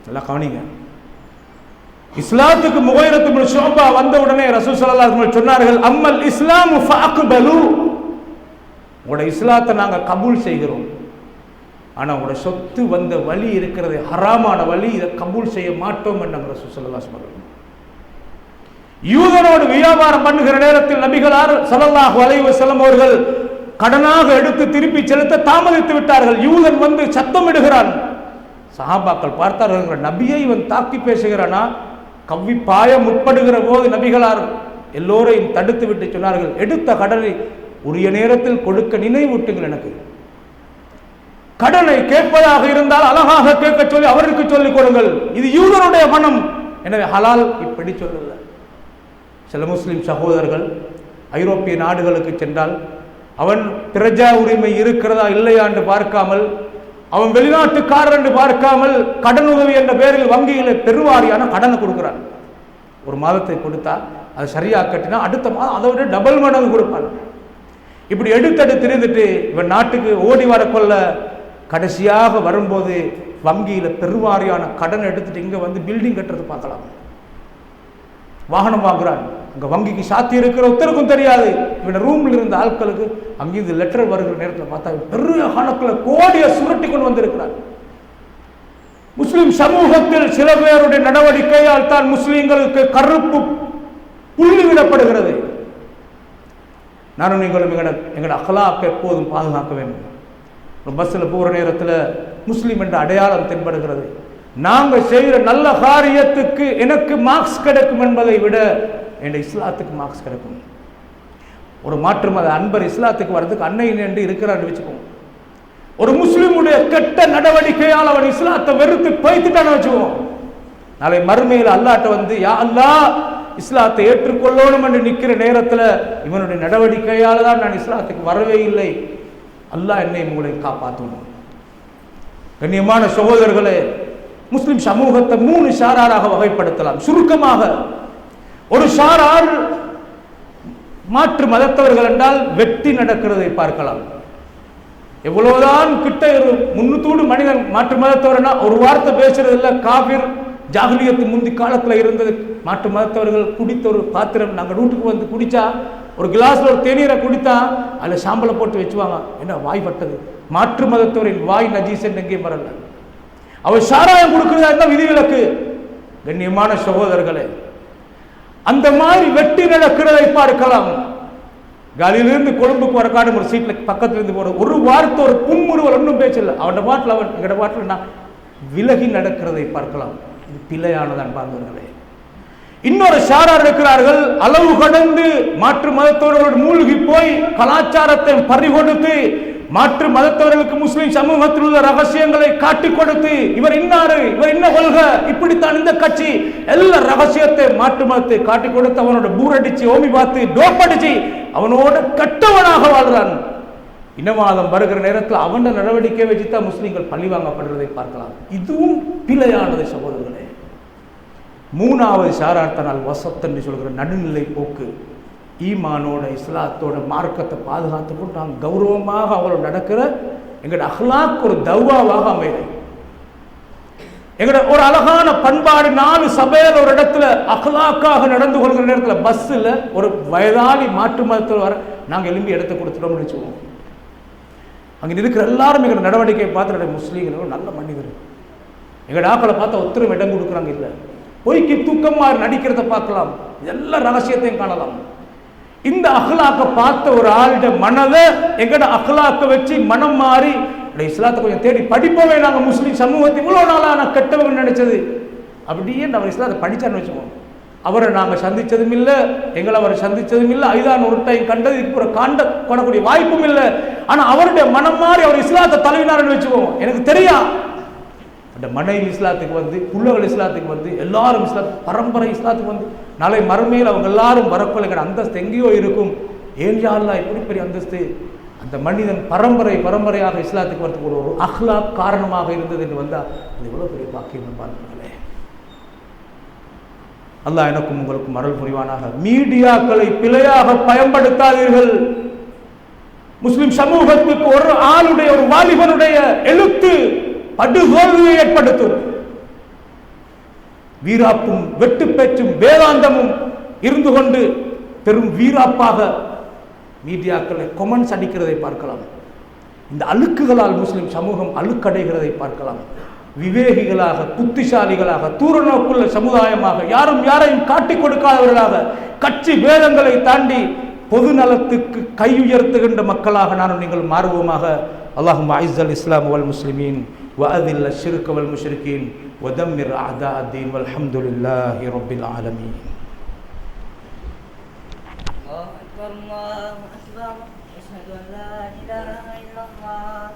நல்லா கவனிங்க. இஸ்லாத்துக்கு முகைரத் இப்னு ஷுஅபா வந்த உடனே ரசூல் ஸல்லல்லாஹு அலைஹி வஸல்லம் சொன்னார்கள், அம்மல் இஸ்லாமு ஃபஅக்பலு, உங்களுடைய இஸ்லாத்தை நாங்க கபூல் செய்கிறோம். ஆனா உங்களோட சொத்து வந்த வழி இருக்கிறது ஹராமான வழி, இதை கபூல் செய்ய மாட்டோம் என்று ரசூல் ஸல்லல்லாஹு அலைஹி வஸல்லம். யூதனோடு வியாபாரம் பண்ணுகிற நேரத்தில் நபிகளார் ஸல்லல்லாஹு அலைஹி வஸல்லம் அவர்கள் கடனாக எடுத்து திருப்பி செலுத்த தாமதித்து விட்டார்கள். யூதன் வந்து சத்தமிடுகிறான். சஹாபாக்கள் பார்த்தார்கள், நபியை இவன் தாக்கி பேசுகிறானா? கவ்வி பாய முற்படுகிற போது நபிகளார் எல்லோரையும் தடுத்து விட்டு சொன்னார்கள், எடுத்த கடனை உரிய நேரத்தில் கொடுக்க நினைவூட்டுங்கள். எனக்கு கடனை கேட்பதாக இருந்தால் அழகாக கேட்க சொல்லி அவருக்கு சொல்லிக் கொடுங்கள். இது யூதனுடைய பணம், எனவே ஹலால் இப்படி சொல்லல. சில முஸ்லிம் சகோதரர்கள் ஐரோப்பிய நாடுகளுக்கு சென்றால் அவன் பிரஜா உரிமை இருக்கிறதா இல்லையா என்று பார்க்காமல், அவன் வெளிநாட்டுக்காரர் என்று பார்க்காமல் கடன் உதவி என்ற பெயரில் வங்கியில் பெருவாரியான கடனை கொடுக்கிறான். ஒரு மாதத்தை கொடுத்தா அது சரியா கட்டினா அடுத்த மாதம் அதை விட டபுள் மடங்கு கொடுப்பான். இப்படி எடுத்தெடுத்து இருந்துட்டு இவன் நாட்டுக்கு ஓடி வர கொள்ள கடைசியாக வரும்போது வங்கியில பெருவாரியான கடன் எடுத்துட்டு இங்க வந்து பில்டிங் கட்டுறது பார்க்கலாம். வாகனம் வாங்குறான், அங்க வங்கிக்கு சாத்தி இருக்கிற ஒருத்தருக்கும் தெரியாது. இவன் ரூம்ல இருந்த ஆட்களுக்கு அங்கிருந்து லெட்டர் வருகிற நேரத்தில் பார்த்தா பெரிய கணக்கில் கோடியை சுருட்டி கொண்டு வந்திருக்கிறார். முஸ்லிம் சமூகத்தில் சில பேருடைய நடவடிக்கையால் தான் முஸ்லிம்களுக்கு கருப்பு புள்ளி விடப்படுகிறது. நானும் நீங்களும் எங்களோட அகலாக்க எப்போதும் பாதுகாக்க வேண்டும். பஸ்ஸில் போகிற நேரத்தில் முஸ்லீம் என்ற அடையாளம் தென்படுகிறது. நாங்கள் செய்கிற நல்ல காரியத்துக்கு எனக்கு மார்க்ஸ் கிடைக்கும் என்பதை விட என் இஸ்லாத்துக்கு மார்க்ஸ் கிடைக்கும். ஒரு மாற்று மத அன்பர் இஸ்லாத்துக்கு வர்றதுக்கு அன்னை என்று இருக்கிறான்னு வச்சுக்கோங்க. ஒரு முஸ்லீமுடைய கெட்ட நடவடிக்கையால் அவன் இஸ்லாத்தை வெறுத்து பைத்துட்டான்னு வச்சுக்குவோம். நாளை மறுமையில் அல்லாட்ட வந்து, யா அல்லாஹ் இஸ்லாத்தை ஏற்றுக்கொள்ளணும் என்று நிற்கிற நேரத்தில் இவனுடைய நடவடிக்கையால் தான் நான் இஸ்லாத்துக்கு வரவே இல்லை, அல்லாஹ் என்னை உங்களை காப்பாற்றணும். கண்ணியமான சகோதரர்களே, முஸ்லிம் சமூகத்தை 3 ஷாராராக வகைப்படுத்தலாம். சுருக்கமாக, ஒரு ஷாரார் மாற்று மதத்தவர்கள் என்றால் வெட்டி நடக்கிறதை பார்க்கலாம். எவ்வளவுதான் கிட்ட ஒரு முன்னூத்தோடு மனிதன் மாற்று மதத்தவர்னா ஒரு வார்த்தை பேசுறது இல்லை. காபிர் ஜாகிலியத்து முந்தி காலத்தில் இருந்தது. மாற்று மதத்தவர்கள் குடித்த ஒரு பாத்திரம் நாங்கள் வீட்டுக்கு வந்து குடிச்சா ஒரு கிளாஸ்ல ஒரு தேநீரை குடித்தா அதில் சாம்பலை போட்டு வச்சுவாங்க. என்ன வாய் பட்டது? மாற்று மதத்தவரின் வாய் நஜீஸ் என்று எங்கேயும் வரல. அவர் சாராயம் கொடுக்கிறதா இருந்தால் விதிவிலக்கு. கண்ணியமான சகோதரர்களே, அந்த மாதிரி வெட்டி நடக்கிறதை பார்க்கலாம். காலியிலிருந்து கொழும்புக்கு வர காடும் ஒரு சீட்ல பக்கத்துல இருந்து போற ஒரு வார்த்தை, ஒரு புன்முறுவல் ஒன்றும் பேச்சல. அவன் பாட்டில் அவன் எங்கட பாட்டில் விலகி நடக்கிறதை பார்க்கலாம். இது பிழையானது அன்பார்ந்தவர்களே. இன்னொரு சாரார் இருக்கிறார்கள், அளவு கடந்து மாற்று மதத்தவர்களோடு மூழ்கி போய் கலாச்சாரத்தை பறிகொடுத்து மாற்று மதத்தவர்களுக்கு முஸ்லிம் சமூகத்தில் உள்ள ரகசியங்களை காட்டிக் கொடுத்து இவர் இன்னாரு, இவர் என்ன கொள்கை, இப்படித்தான் இந்த கட்சி, எல்லா ரகசியத்தை மாற்று மதத்தை காட்டிக் கொடுத்து அவனோட பூரடிச்சு ஓமி பார்த்து டோப்படிச்சு அவனோட கட்டவனாக வாழ்றான். இனவாதம் வருகிற நேரத்தில் அவன் நடவடிக்கை வச்சுதான் முஸ்லிம்கள் பழி வாங்கப்படுறதை பார்க்கலாம். இதுவும் பிழையானது சகோதரர்களே. மூணாவது சாரார்த்தனால் வசத் என்று சொல்கிற நடுநிலை போக்கு, ஈமானோட இஸ்லாத்தோட மார்க்கத்தை பாதுகாத்து கொண்டு நாங்கள் கௌரவமாக அவளோட நடக்கிற எங்களோட அஹ்லாக் ஒரு தவ்வாவாக அமைது. எங்களோட ஒரு அழகான பண்பாடு. 4 சபையில் ஒரு இடத்துல அஹ்லாக்காக நடந்து கொள்கிற நேரத்தில் பஸ்ஸில் ஒரு வயதாளி மாற்று மதத்தில் வர நாங்கள் எழும்பி இடத்தை கொடுத்துட்டோம்னு வச்சுக்குவோம். அங்கே இருக்கிற எல்லாரும் எங்களோட நடவடிக்கை பார்த்து முஸ்லீம்கள் நல்ல மனிதர், எங்களோட ஆக்களை பார்த்தா ஒத்தரும் இடம் கொடுக்குறாங்க இல்லை, பொய்க்கு தூக்கமாக நடிக்கிறத பார்க்கலாம், எல்லா ரகசியத்தையும் காணலாம். இந்த அஹ்லாக்க பார்த்த ஒரு ஆளுடைய மனதை எங்கட அஹ்லாக்க வச்சு மனம் மாறி இஸ்லாத்தை கொஞ்சம் தேடி படிப்போமே, நாங்கள் முஸ்லீம் சமூகத்தை இவ்வளோ நாளாக நான் கெட்டவங்க நினைச்சது அப்படியே நம்ம இஸ்லாத்தை படித்தான்னு வச்சுக்கோம். அவரை நாங்கள் சந்தித்ததும் இல்லை, எங்களை அவரை சந்தித்ததும் இல்லை, ஐதான் ஒரு டைம் கண்டது, இப்போ காண்ட கொள்ளக்கூடிய வாய்ப்பும் இல்லை. ஆனால் அவருடைய மனம் மாறி அவர் இஸ்லாத்தை தழுவினார்னு வச்சுக்கோம். எனக்கு தெரியும் அந்த மனைவி இஸ்லாத்துக்கு வந்து, புள்ளகள் இஸ்லாத்துக்கு வந்து, எல்லாரும் இஸ்லாத்து பரம்பரை இஸ்லாத்துக்கு வந்து நாளை மறுமையில் அவங்க எல்லாரும் வரக்கொள்ளைங்கிற அந்தஸ்து எங்கேயோ இருக்கும். ஏன் யாரெல்லாம் எப்படி பெரிய அந்தஸ்து, அந்த மனிதன் பரம்பரையாக இஸ்லாத்துக்கு வரதுக்கு ஒரு அஹ்லாக் காரணமாக இருந்தது என்று வந்தால் அது எவ்வளோ பெரிய பாக்கியம் பார்க்கிறீங்களே. அல்லாஹ் எனக்கும் உங்களுக்கும் அருள் புரிவானாக. மீடியாக்களை பிழையாக பயன்படுத்தாதீர்கள். முஸ்லிம் சமூகத்துக்கு ஒரு ஆளுடைய ஒரு வாலிபனுடைய எழுத்து படுதோல்வியை ஏற்படுத்தும். வீராப்பும் வெட்டு பேச்சும் வேதாந்தமும் இருந்து கொண்டு பெரும் வீராப்பாக மீடியாக்களை கொமெண்ட்ஸ் அடிக்கிறதை பார்க்கலாம். இந்த அழுக்குகளால் முஸ்லிம் சமூகம் அழுக்கடைகிறதை பார்க்கலாம். விவேகிகளாக, புத்திசாலிகளாக, தூரநோக்குள்ள சமுதாயமாக, யாரும் யாரையும் காட்டிக் கொடுக்காதவர்களாக, கட்சி பேதங்களை தாண்டி பொது நலத்துக்கு கையுயர்த்துகின்ற மக்களாக நானும் நீங்கள் மாறுவோமாக. அல்லாஹும்ம அஇஸ்ஸல் இஸ்லாம் வல் முஸ்லிமீன் வஅதில் அஷ்ஷிர்க வல் முஷ்ரிகீன் வதம்மிர் அஅதா அத்தீன் வல்ஹம்துலில்லாஹி ரப்பில் ஆலமீன். அல்லாஹு அக்பர், அல்லாஹு அக்பர், அஷ்ஹது அன் லா இலாஹா இல்லல்லாஹ்.